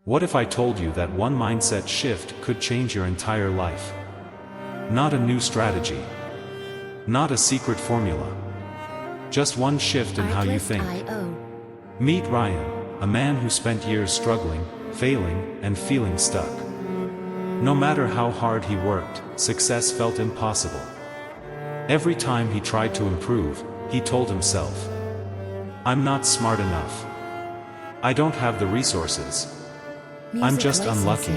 What if I told you that one mindset shift could change your entire life? Not a new strategy. Not a secret formula. Just one shift in how you think. Meet Ryan, a man who spent years struggling, failing, and feeling stuck. No matter how hard he worked, success felt impossible. Every time he tried to improve, he told himself, "I'm not smart enough. I don't have the resources. I'm just unlucky."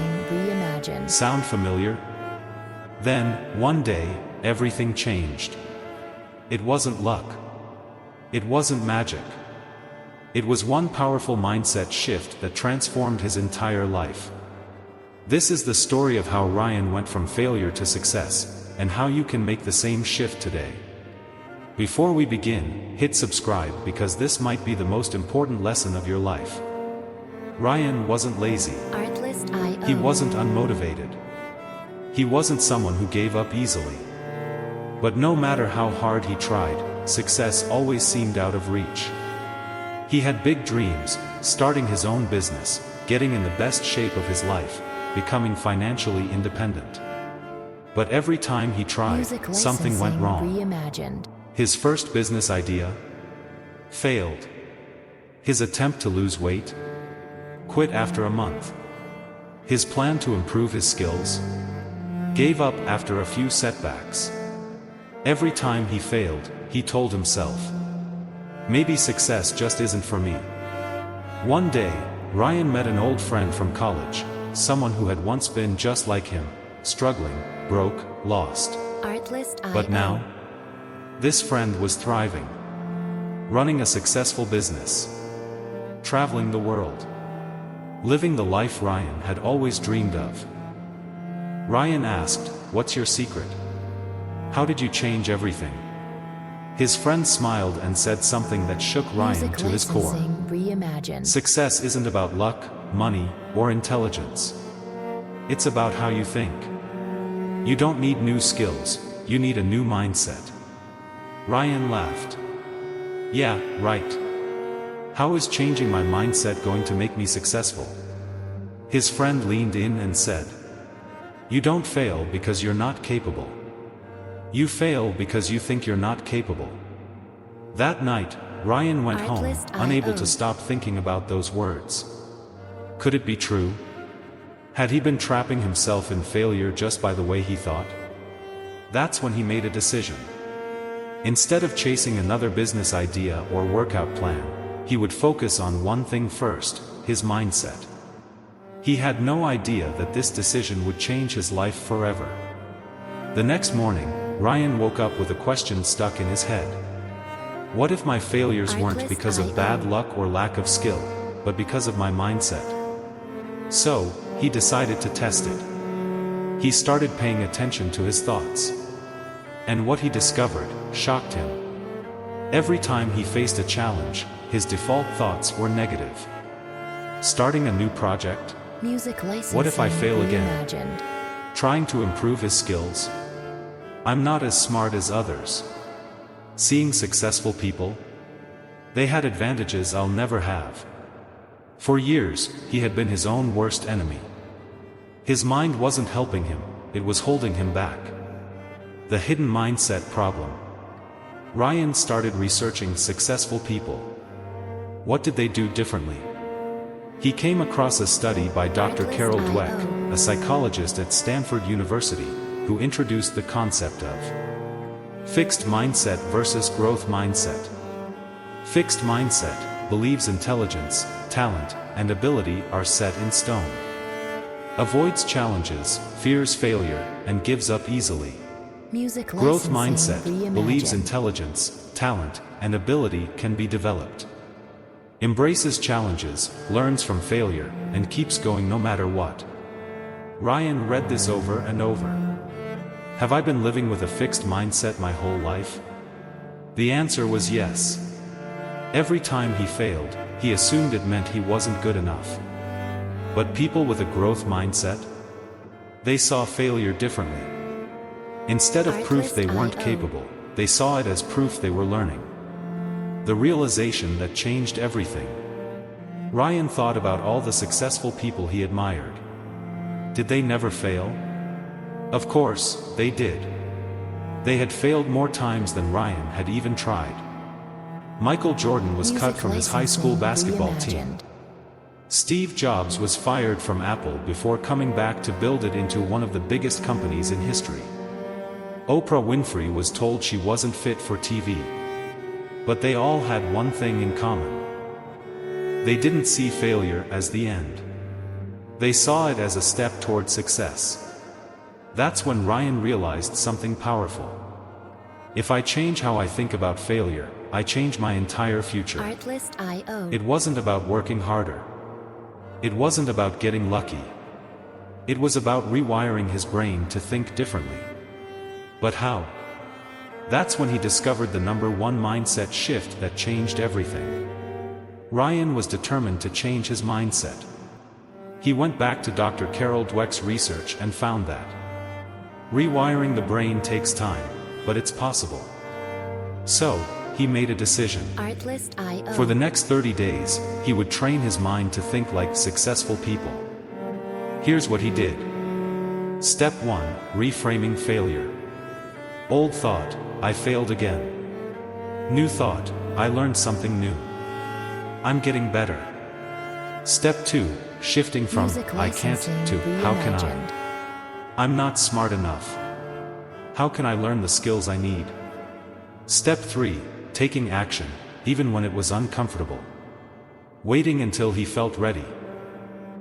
Sound familiar? Then, one day, everything changed. It wasn't luck. It wasn't magic. It was one powerful mindset shift that transformed his entire life. This is the story of how Ryan went from failure to success, and how you can make the same shift today. Before we begin, hit subscribe because this might be the most important lesson of your life. Ryan wasn't lazy. He wasn't unmotivated. He wasn't someone who gave up easily. But no matter how hard he tried, success always seemed out of reach. He had big dreams, starting his own business, getting in the best shape of his life, becoming financially independent. But every time he tried, something went wrong. His first business idea failed. His attempt to lose weight quit after a month. His plan to improve his skills gave up after a few setbacks. Every time he failed, he told himself, "Maybe success just isn't for me." One day, Ryan met an old friend from college, someone who had once been just like him, struggling, broke, lost. But now, this friend was thriving, running a successful business, traveling the world, living the life Ryan had always dreamed of. Ryan asked, "What's your secret? How did you change everything?" His friend smiled and said something that shook Ryan to his core. Success isn't about luck, money, or intelligence. It's about how you think. You don't need new skills, you need a new mindset. Ryan laughed. "Yeah, right. How is changing my mindset going to make me successful?" His friend leaned in and said, "You don't fail because you're not capable. You fail because you think you're not capable." That night, Ryan went home, unable to stop thinking about those words. Could it be true? Had he been trapping himself in failure just by the way he thought? That's when he made a decision. Instead of chasing another business idea or workout plan, he would focus on one thing first, his mindset. He had no idea that this decision would change his life forever. The next morning, Ryan woke up with a question stuck in his head. What if my failures weren't because of bad luck or lack of skill, but because of my mindset? So, he decided to test it. He started paying attention to his thoughts. And what he discovered shocked him. Every time he faced a challenge, his default thoughts were negative. Starting a new project? What if I fail again? Trying to improve his skills? I'm not as smart as others. Seeing successful people? They had advantages I'll never have. For years, he had been his own worst enemy. His mind wasn't helping him, it was holding him back. The hidden mindset problem. Ryan started researching successful people. What did they do differently? He came across a study by Dr. Carol Dweck, a psychologist at Stanford University, who introduced the concept of fixed mindset versus growth mindset. Fixed mindset believes intelligence, talent, and ability are set in stone. Avoids challenges, fears failure, and gives up easily. Growth mindset believes intelligence, talent, and ability can be developed. Embraces challenges, learns from failure, and keeps going no matter what. Ryan read this over and over. Have I been living with a fixed mindset my whole life? The answer was yes. Every time he failed, he assumed it meant he wasn't good enough. But people with a growth mindset? They saw failure differently. Instead of proof they weren't capable, they saw it as proof they were learning. The realization that changed everything. Ryan thought about all the successful people he admired. Did they never fail? Of course, they did. They had failed more times than Ryan had even tried. Michael Jordan was cut from his high school basketball team. Steve Jobs was fired from Apple before coming back to build it into one of the biggest companies in history. Oprah Winfrey was told she wasn't fit for TV. But they all had one thing in common. They didn't see failure as the end. They saw it as a step toward success. That's when Ryan realized something powerful. If I change how I think about failure, I change my entire future. Artlist.io. It wasn't about working harder. It wasn't about getting lucky. It was about rewiring his brain to think differently. But how? That's when he discovered the #1 mindset shift that changed everything. Ryan was determined to change his mindset. He went back to Dr. Carol Dweck's research and found that rewiring the brain takes time, but it's possible. So, he made a decision. Artlist.io. For the next 30 days, he would train his mind to think like successful people. Here's what he did. Step 1. Reframing failure. Old thought, I failed again. New thought, I learned something new. I'm getting better. Step 2. Shifting from I can't to how can I? I'm not smart enough. How can I learn the skills I need? Step 3. Taking action, even when it was uncomfortable. Waiting until he felt ready.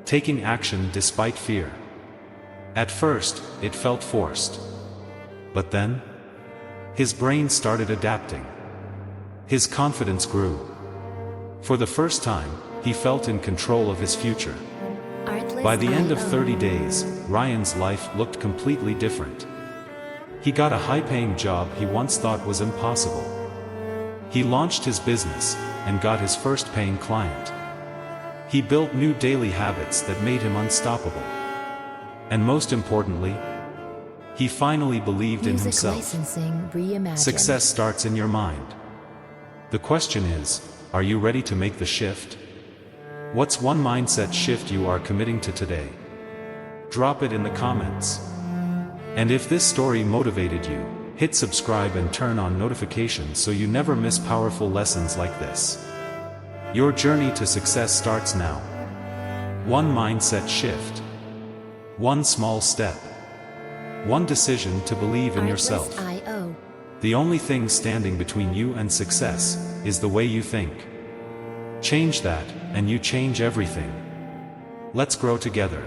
Taking action despite fear. At first, it felt forced. But then, his brain started adapting. His confidence grew. For the first time, he felt in control of his future. By the end of 30 days, Ryan's life looked completely different. He got a high-paying job he once thought was impossible. He launched his business, and got his first paying client. He built new daily habits that made him unstoppable. And most importantly, he finally believed in himself. Success starts in your mind. The question is, are you ready to make the shift? What's one mindset shift you are committing to today? Drop it in the comments. And if this story motivated you, hit subscribe and turn on notifications so you never miss powerful lessons like this. Your journey to success starts now. One mindset shift. One small step. One decision to believe in yourself. Artlist.io. The only thing standing between you and success is the way you think. Change that, and you change everything. Let's grow together.